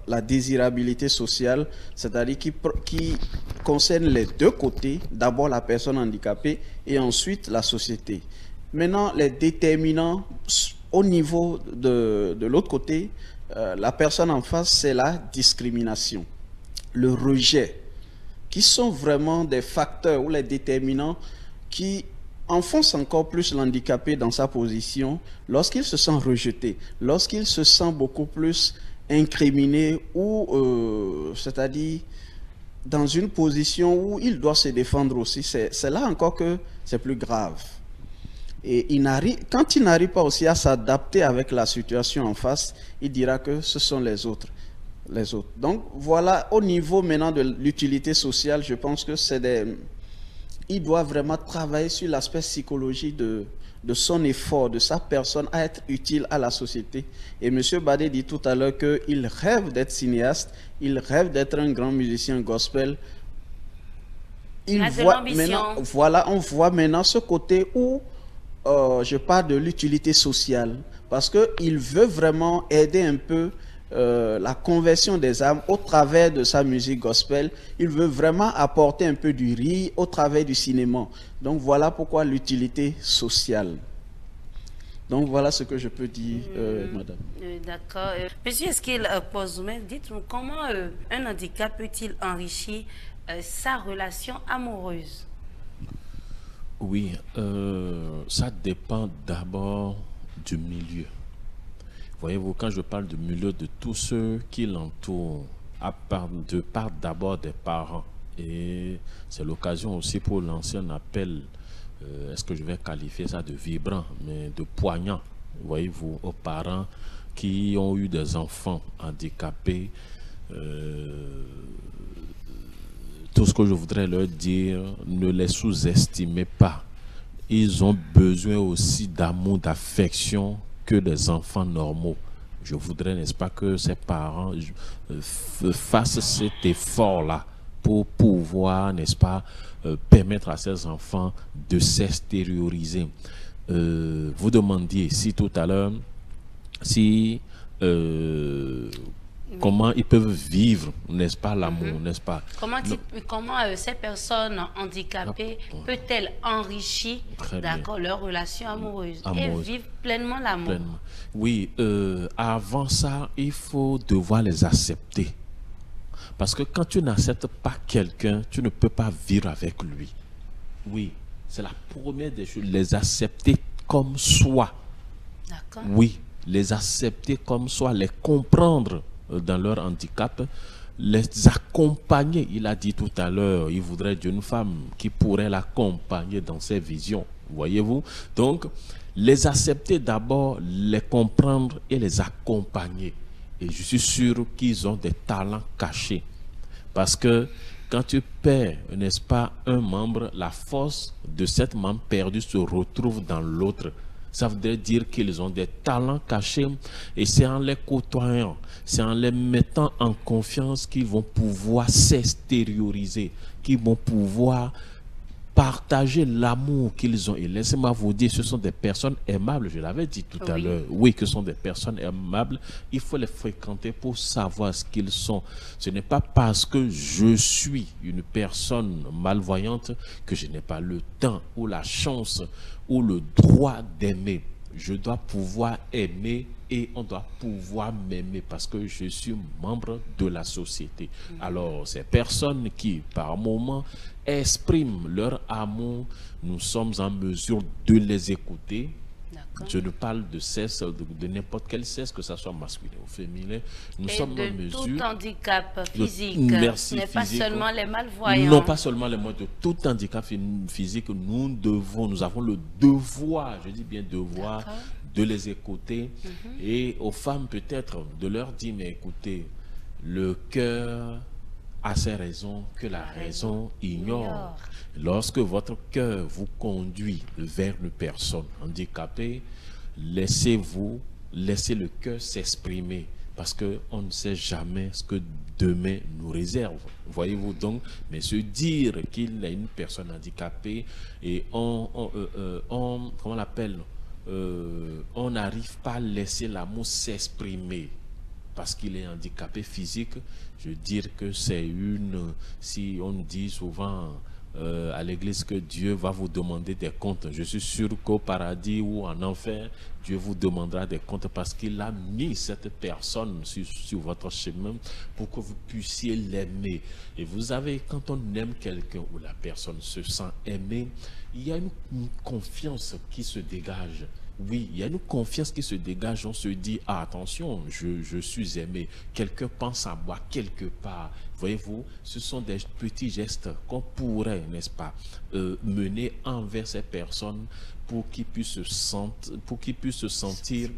la désirabilité sociale, c'est-à-dire qui concerne les deux côtés, d'abord la personne handicapée et ensuite la société. Maintenant, les déterminants au niveau de l'autre côté, la personne en face, c'est la discrimination, le rejet, qui sont vraiment des facteurs ou les déterminants qui enfoncent encore plus l'handicapé dans sa position lorsqu'il se sent rejeté, lorsqu'il se sent beaucoup plus incriminé ou, c'est-à-dire, dans une position où il doit se défendre aussi. C'est là encore que c'est plus grave. Et quand il n'arrive pas aussi à s'adapter avec la situation en face, il dira que ce sont les autres. Donc voilà, au niveau maintenant de l'utilité sociale, je pense que il doit vraiment travailler sur l'aspect psychologique de son effort, de sa personne à être utile à la société. Et M. Badé dit tout à l'heure qu'il rêve d'être cinéaste, il rêve d'être un grand musicien gospel. On voit maintenant ce côté où je parle de l'utilité sociale, parce qu'il veut vraiment aider un peu la conversion des âmes au travers de sa musique gospel. Il veut vraiment apporter un peu du riz au travers du cinéma. Donc voilà pourquoi l'utilité sociale. Donc voilà ce que je peux dire, madame. D'accord. Monsieur Eskil Pozoumé, dites-nous comment un handicap peut-il enrichir sa relation amoureuse? Oui, ça dépend d'abord du milieu. Voyez-vous, quand je parle du milieu, de tous ceux qui l'entourent, de part d'abord des parents. Et c'est l'occasion aussi pour lancer un appel, est-ce que je vais qualifier ça de vibrant, mais de poignant, voyez-vous, aux parents qui ont eu des enfants handicapés. Tout ce que je voudrais leur dire, ne les sous-estimez pas. Ils ont besoin aussi d'amour, d'affection que des enfants normaux. Je voudrais, n'est-ce pas, que ces parents fassent cet effort-là pour pouvoir, n'est-ce pas, permettre à ces enfants de s'extérioriser. Vous demandiez si tout à l'heure, si comment ils peuvent vivre, n'est-ce pas, l'amour, n'est-ce pas? Comment ces personnes handicapées peut-elles enrichir leur relation amoureuse et vivre pleinement l'amour? Oui, avant ça, il faut devoir les accepter. Parce que quand tu n'acceptes pas quelqu'un, tu ne peux pas vivre avec lui. Oui, c'est la première des choses, les accepter comme soi. D'accord. Oui, les accepter comme soi, les comprendre dans leur handicap, les accompagner. Il a dit tout à l'heure, il voudrait d'une femme qui pourrait l'accompagner dans ses visions. Voyez-vous? Donc, les accepter d'abord, les comprendre et les accompagner. Et je suis sûr qu'ils ont des talents cachés. Parce que quand tu perds, n'est-ce pas, un membre, la force de cet membre perdu se retrouve dans l'autre. Ça veut dire qu'ils ont des talents cachés et c'est en les côtoyant, c'est en les mettant en confiance qu'ils vont pouvoir s'extérioriser, qu'ils vont pouvoir partager l'amour qu'ils ont. Et laissez-moi vous dire, ce sont des personnes aimables, je l'avais dit tout à l'heure. Oui, que ce sont des personnes aimables. Il faut les fréquenter pour savoir ce qu'ils sont. Ce n'est pas parce que je suis une personne malvoyante que je n'ai pas le temps ou la chance ou le droit d'aimer. Je dois pouvoir aimer et on doit pouvoir m'aimer parce que je suis membre de la société. Alors, ces personnes qui, par moment, expriment leur amour, nous sommes en mesure de les écouter. Je ne parle de sexe, de n'importe quel sexe, que ce soit masculin ou féminin. Nous sommes en mesure. Tout handicap physique. Merci. Ce n'est pas seulement les malvoyants. Non, pas seulement les malvoyants. De tout handicap physique, nous avons le devoir, je dis bien devoir, de les écouter. Et aux femmes, peut-être, de leur dire, mais écoutez, le cœur a ses raisons que la raison ignore. Lorsque votre cœur vous conduit vers une personne handicapée, laissez le cœur s'exprimer. parce qu'on ne sait jamais ce que demain nous réserve. Voyez-vous donc, mais se dire qu'il est une personne handicapée et comment on l'appelle, on n'arrive pas à laisser l'amour s'exprimer parce qu'il est handicapé physique, je veux dire que c'est si on dit souvent à l'église que Dieu va vous demander des comptes, je suis sûr qu'au paradis ou en enfer, Dieu vous demandera des comptes parce qu'il a mis cette personne sur votre chemin pour que vous puissiez l'aimer. Et vous savez, quand on aime quelqu'un ou la personne se sent aimée, il y a une confiance qui se dégage. Oui, il y a une confiance qui se dégage. On se dit, ah, attention, je suis aimé. Quelqu'un pense à moi quelque part. Voyez-vous, ce sont des petits gestes qu'on pourrait, n'est-ce pas, mener envers ces personnes pour qu'ils puissent se sentir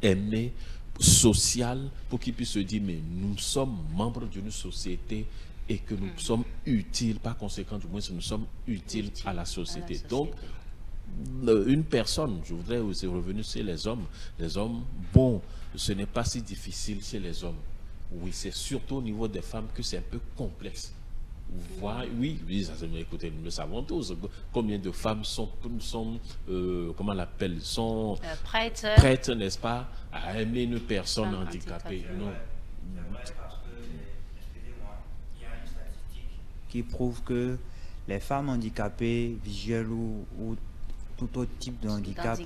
aimés, social, pour qu'ils puissent se dire, mais nous sommes membres d'une société et que nous sommes utiles, par conséquent, du moins, nous sommes utiles à la société. Donc, une personne, je voudrais aussi revenir sur les hommes, bon, ce n'est pas si difficile chez les hommes. Oui, c'est surtout au niveau des femmes que c'est un peu complexe. Oui, écoutez, nous le savons tous. Combien de femmes sont comment on l'appelle, sont prêtes, n'est-ce pas, à aimer une personne handicapée. Non. Qui prouve que les femmes handicapées, visuelles ou tout autre type de handicap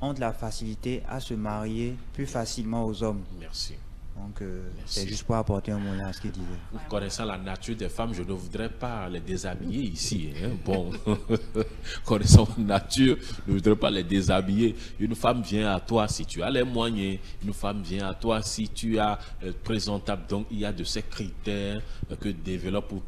ont de la facilité à se marier plus facilement aux hommes. Merci. Donc, c'est juste pour apporter un moyen à ce qu'il disait. Vous connaissant la nature des femmes, je ne voudrais pas les déshabiller ici. Hein? Bon, connaissant la nature, je ne voudrais pas les déshabiller. Une femme vient à toi si tu as les moyens. Une femme vient à toi si tu as présentable. Donc, il y a de ces critères que développent ou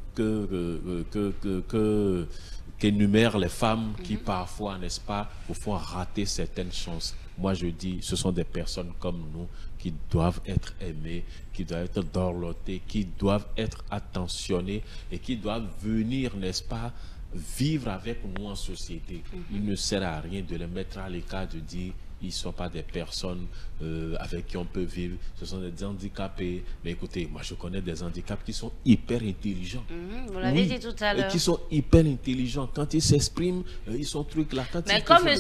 qu'énumèrent les femmes qui parfois, n'est-ce pas, vous font rater certaines chances. Moi, je dis, ce sont des personnes comme nous qui doivent être aimées, qui doivent être dorlotées, qui doivent être attentionnées et qui doivent venir, n'est-ce pas, vivre avec nous en société. Il ne sert à rien de les mettre à l'écart, de dire ils ne sont pas des personnes avec qui on peut vivre, ce sont des handicapés. Mais écoutez, moi je connais des handicaps qui sont hyper intelligents. Vous l'avez dit tout à l'heure. Qui sont hyper intelligents. Quand ils s'expriment, ils sont trucs là. Quand mais comme M.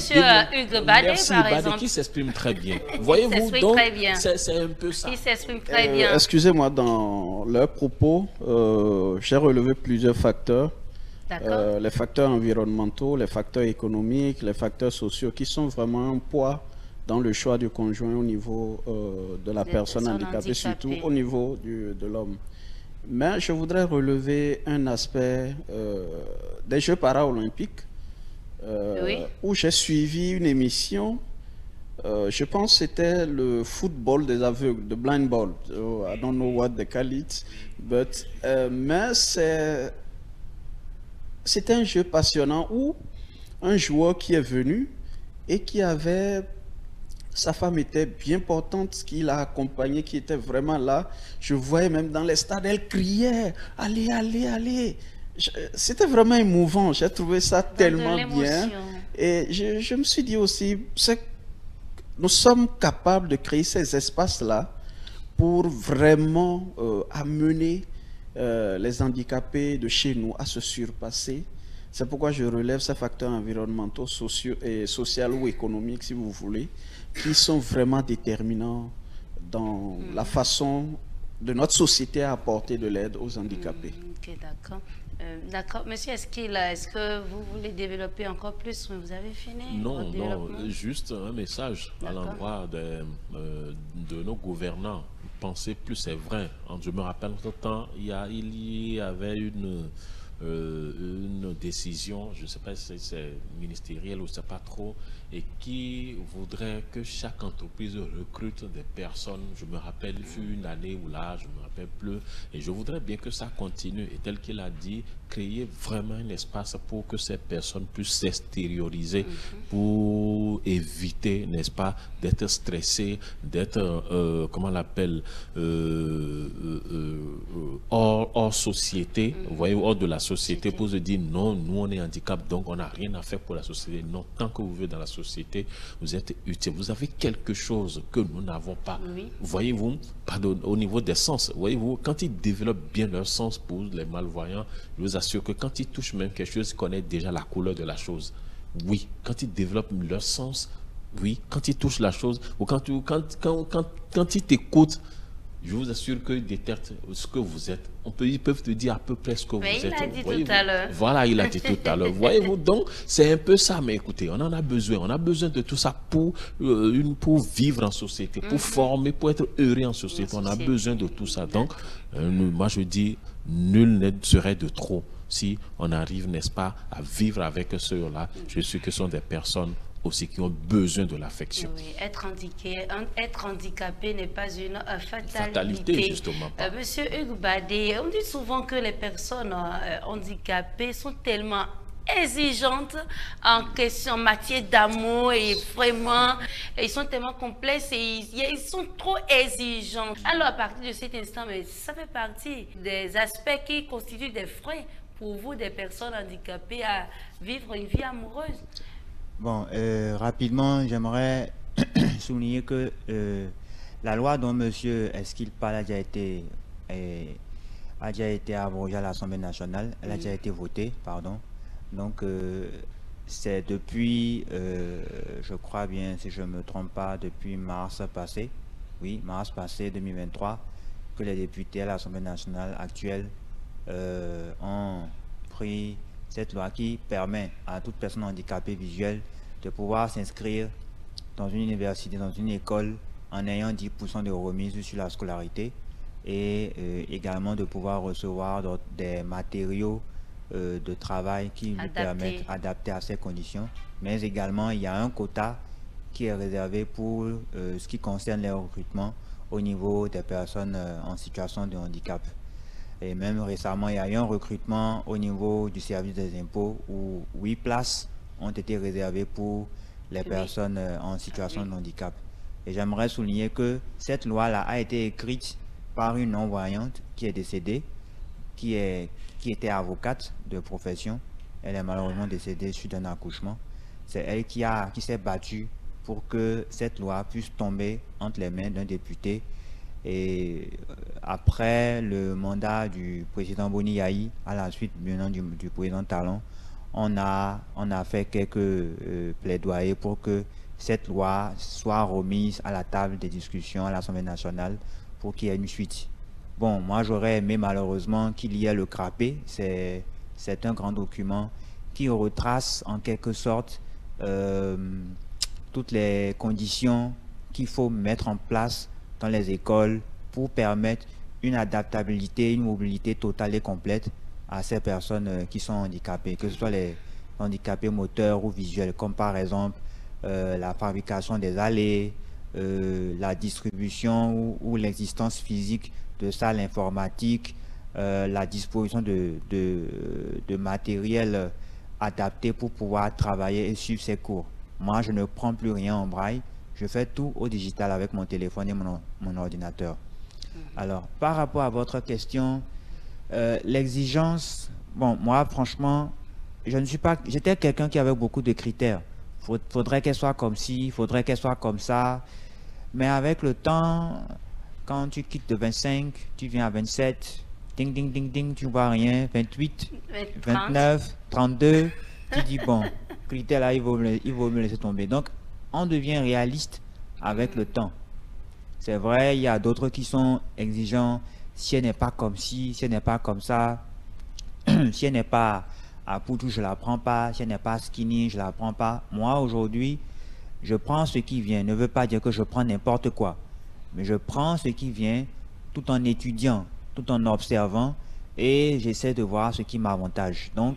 Hugues Badé, par exemple. Qui s'exprime très bien. Voyez-vous, donc c'est un peu ça. Qui s'exprime très bien. Excusez-moi, dans leurs propos, j'ai relevé plusieurs facteurs. Les facteurs environnementaux, les facteurs économiques, les facteurs sociaux qui sont vraiment un poids dans le choix du conjoint au niveau de la personne handicapée, surtout au niveau de l'homme. Mais je voudrais relever un aspect des Jeux paralympiques où j'ai suivi une émission, je pense que c'était le football des aveugles, the blind ball. I don't know what they call it, but mais c'était un jeu passionnant où un joueur qui est venu et qui avait... Sa femme était bien portante, qui l'a accompagnée, qui était vraiment là. Je voyais même dans les stades, elle criait « Allez, allez, allez !» C'était vraiment émouvant. J'ai trouvé ça tellement bien. Et je me suis dit aussi, nous sommes capables de créer ces espaces-là pour vraiment amener les handicapés de chez nous à se surpasser. C'est pourquoi je relève ces facteurs environnementaux, sociaux et sociaux ou économiques, si vous voulez, qui sont vraiment déterminants dans la façon de notre société à apporter de l'aide aux handicapés. Ok, d'accord. D'accord. Monsieur, est-ce que vous voulez développer encore plus? Vous avez fini? Non, juste un message à l'endroit de nos gouvernants. Pensez plus, c'est vrai. Je me rappelle tout le temps, il y avait une décision, je ne sais pas si c'est ministériel ou c'est pas trop, et qui voudrait que chaque entreprise recrute des personnes. Je me rappelle, il fut une année ou là, je ne me rappelle plus, et je voudrais bien que ça continue, et tel qu'il a dit, créer vraiment un espace pour que ces personnes puissent s'extérioriser, pour éviter, n'est-ce pas, d'être stressées, d'être, comment on l'appelle, hors hors société, vous voyez, hors de la société, pour se dire non, nous on est handicap, donc on n'a rien à faire pour la société. Non, tant que vous vivez dans la société, vous êtes utile. Vous avez quelque chose que nous n'avons pas. Voyez-vous, au niveau des sens, voyez-vous, quand ils développent bien leur sens pour les malvoyants, je vous assure que quand ils touchent même quelque chose, ils connaissent déjà la couleur de la chose. Oui, quand ils développent leur sens, oui, quand ils touchent la chose, ou quand ils t'écoutent, je vous assure qu'ils détectent ce que vous êtes. Ils peuvent te dire à peu près ce que vous êtes. Il a dit tout à l'heure. Voilà, il a dit tout à l'heure. Voyez-vous, donc c'est un peu ça. Mais écoutez, on en a besoin. On a besoin de tout ça pour vivre en société, pour former, pour être heureux en société. On a besoin de tout ça. Donc, moi je dis, nul ne serait de trop. Si on arrive, n'est-ce pas, à vivre avec ceux-là, je suis que ce sont des personnes aussi qui ont besoin de l'affection. Oui, être handicapé n'est pas une fatalité, justement. Monsieur Hugues Badé, on dit souvent que les personnes handicapées sont tellement exigeantes en question, en matière d'amour, et vraiment, ils sont tellement complexes et ils sont trop exigeants. Alors, à partir de cet instant, mais ça fait partie des aspects qui constituent des freins pour vous, des personnes handicapées, à vivre une vie amoureuse. Bon, rapidement, j'aimerais souligner que la loi dont monsieur Esquil parle a déjà été abrogée à l'Assemblée nationale. Elle a déjà été votée, pardon. Donc, c'est depuis, je crois bien, si je ne me trompe pas, depuis mars passé, oui, mars passé 2023, que les députés à l'Assemblée nationale actuelle ont pris cette loi qui permet à toute personne handicapée visuelle de pouvoir s'inscrire dans une université, dans une école, en ayant 10% de remise sur la scolarité, et également de pouvoir recevoir des matériaux de travail qui lui permettent d'adapter à ces conditions. Mais également, il y a un quota qui est réservé pour ce qui concerne les recrutements au niveau des personnes en situation de handicap. Et même récemment, il y a eu un recrutement au niveau du service des impôts où 8 places ont été réservées pour les personnes en situation de handicap. Et j'aimerais souligner que cette loi-là a été écrite par une non-voyante qui est décédée, qui était avocate de profession. Elle est malheureusement décédée suite à un accouchement. C'est elle qui s'est battue pour que cette loi puisse tomber entre les mains d'un député. Et après le mandat du président Boni Yahi, à la suite maintenant du président Talon, on a fait quelques plaidoyers pour que cette loi soit remise à la table des discussions à l'Assemblée nationale pour qu'il y ait une suite. Bon, moi j'aurais aimé malheureusement qu'il y ait le CRAPé. C'est un grand document qui retrace en quelque sorte toutes les conditions qu'il faut mettre en place dans les écoles pour permettre une adaptabilité, une mobilité totale et complète à ces personnes qui sont handicapées, que ce soit les handicapés moteurs ou visuels, comme par exemple la fabrication des allées, la distribution ou l'existence physique de salles informatiques, la disposition de matériel adapté pour pouvoir travailler et suivre ses cours. Moi, je ne prends plus rien en braille. Je fais tout au digital avec mon téléphone et mon ordinateur. Alors, par rapport à votre question, l'exigence, bon, moi, franchement, j'étais quelqu'un qui avait beaucoup de critères. Faudrait qu'elle soit comme ci, faudrait qu'elle soit comme ça. Mais avec le temps, quand tu quittes de 25, tu viens à 27, ding, ding, ding, ding, tu vois rien, 28, 29, 32, tu dis, bon, critères là, il vaut me laisser tomber. Donc, on devient réaliste avec le temps. C'est vrai, il y a d'autres qui sont exigeants. Si elle n'est pas comme ci, si elle n'est pas comme ça, si elle n'est pas à Poutou, je ne la prends pas. Si elle n'est pas skinny, je ne la prends pas. Moi, aujourd'hui, je prends ce qui vient. Ne veut pas dire que je prends n'importe quoi. Mais je prends ce qui vient tout en étudiant, tout en observant, et j'essaie de voir ce qui m'avantage. Donc,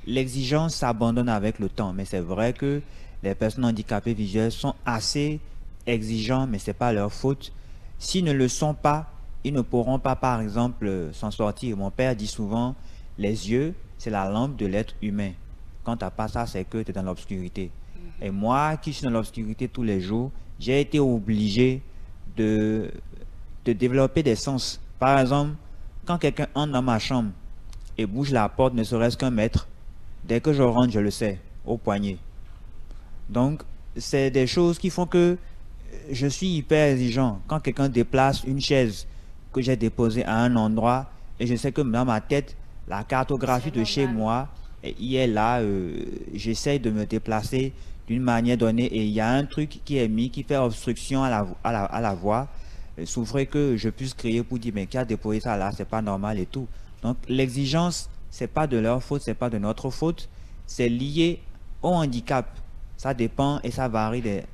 l'exigence s'abandonne avec le temps. Mais c'est vrai que les personnes handicapées visuelles sont assez exigeants, mais ce n'est pas leur faute. S'ils ne le sont pas, ils ne pourront pas, par exemple, s'en sortir. Mon père dit souvent, les yeux, c'est la lampe de l'être humain. Quand tu n'as pas ça, c'est que tu es dans l'obscurité. Et moi, qui suis dans l'obscurité tous les jours, j'ai été obligé de développer des sens. Par exemple, quand quelqu'un entre dans ma chambre et bouge la porte ne serait-ce qu'un mètre, dès que je rentre, je le sais, au poignet. Donc, c'est des choses qui font que je suis hyper exigeant. Quand quelqu'un déplace une chaise que j'ai déposée à un endroit, et je sais que dans ma tête, la cartographie de chez moi, il est là, j'essaie de me déplacer d'une manière donnée, et il y a un truc qui est mis, qui fait obstruction à la voie, souffrait que je puisse crier pour dire, mais qui a déposé ça là, c'est pas normal et tout. Donc, l'exigence, c'est pas de leur faute, c'est pas de notre faute, c'est lié au handicap. Ça dépend et ça varie des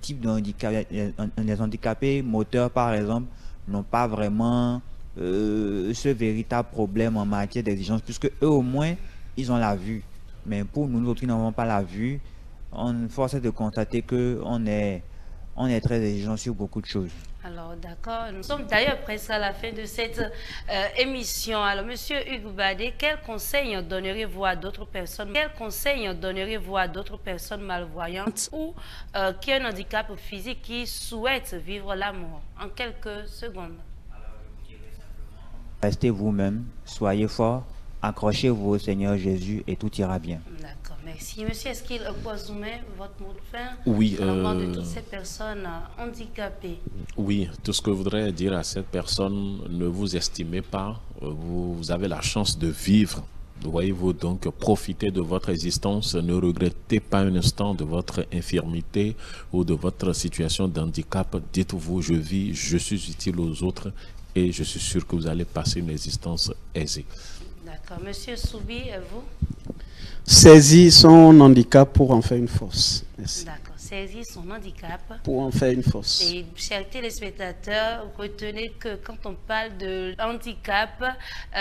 types de handicap. Les handicapés moteurs, par exemple, n'ont pas vraiment ce véritable problème en matière d'exigence, puisque eux, au moins, ils ont la vue. Mais pour nous autres qui n'avons pas la vue, on force de constater qu'on est très exigeant sur beaucoup de choses. Alors, d'accord. Nous sommes d'ailleurs presque à la fin de cette émission. Alors, Monsieur Hugues Badé, quel conseil donneriez-vous à d'autres personnes? Quel conseil donneriez-vous à d'autres personnes malvoyantes ou qui ont un handicap physique qui souhaitent vivre l'amour? En quelques secondes. Restez vous-même, soyez forts, accrochez-vous au Seigneur Jésus et tout ira bien. D'accord, merci. Monsieur, est-ce qu'il pose votre mot de fin? Oui. De toutes ces personnes handicapées. Oui, tout ce que je voudrais dire à cette personne, ne vous estimez pas, vous avez la chance de vivre. Voyez-vous, donc profitez de votre existence, ne regrettez pas un instant de votre infirmité ou de votre situation d'handicap. Dites-vous, je vis, je suis utile aux autres et je suis sûr que vous allez passer une existence aisée. D'accord. Monsieur Soubi, vous? Saisis son handicap pour en faire une force. Merci. D'accord. Saisir son handicap Pour en faire une force. Et chers téléspectateurs, retenez que quand on parle de handicap,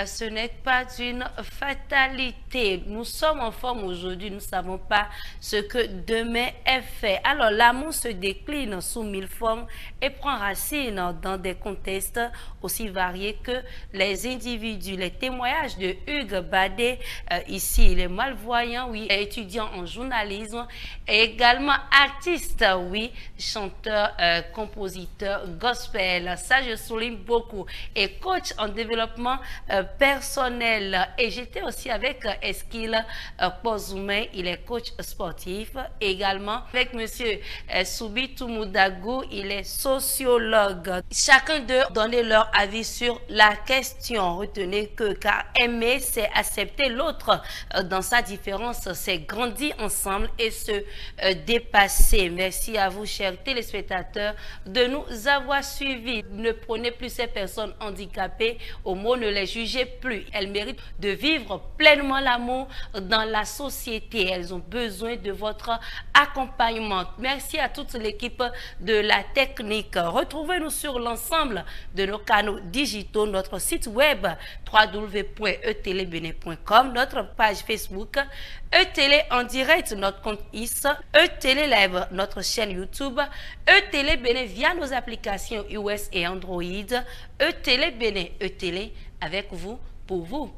ce n'est pas une fatalité. Nous sommes en forme aujourd'hui, nous ne savons pas ce que demain est fait. Alors l'amour se décline sous 1000 formes et prend racine dans des contextes aussi variés que les individus. Les témoignages de Hugues Badé, ici il est malvoyant, oui, étudiant en journalisme et également artiste, oui, chanteur, compositeur, gospel, ça je souligne beaucoup, et coach en développement personnel. Et j'étais aussi avec Eskil Pozoumen, il est coach sportif, également avec monsieur Soubi Toumoudagou, il est sociologue. Chacun d'eux donnait leur avis sur la question. Retenez que car aimer, c'est accepter l'autre dans sa différence, c'est grandir ensemble et se dépasser. Merci à vous, chers téléspectateurs, de nous avoir suivis. Ne prenez plus ces personnes handicapées au mot, ne les jugez plus. Elles méritent de vivre pleinement l'amour dans la société. Elles ont besoin de votre accompagnement. Merci à toute l'équipe de la technique. Retrouvez-nous sur l'ensemble de nos canaux digitaux, notre site web www.etelebene.com, notre page Facebook E-Télé en direct, notre compte IS, E-Télé Live, notre chaîne YouTube, E-Télé Bénin via nos applications iOS et Android, E-Télé Bénin, E-Télé avec vous, pour vous.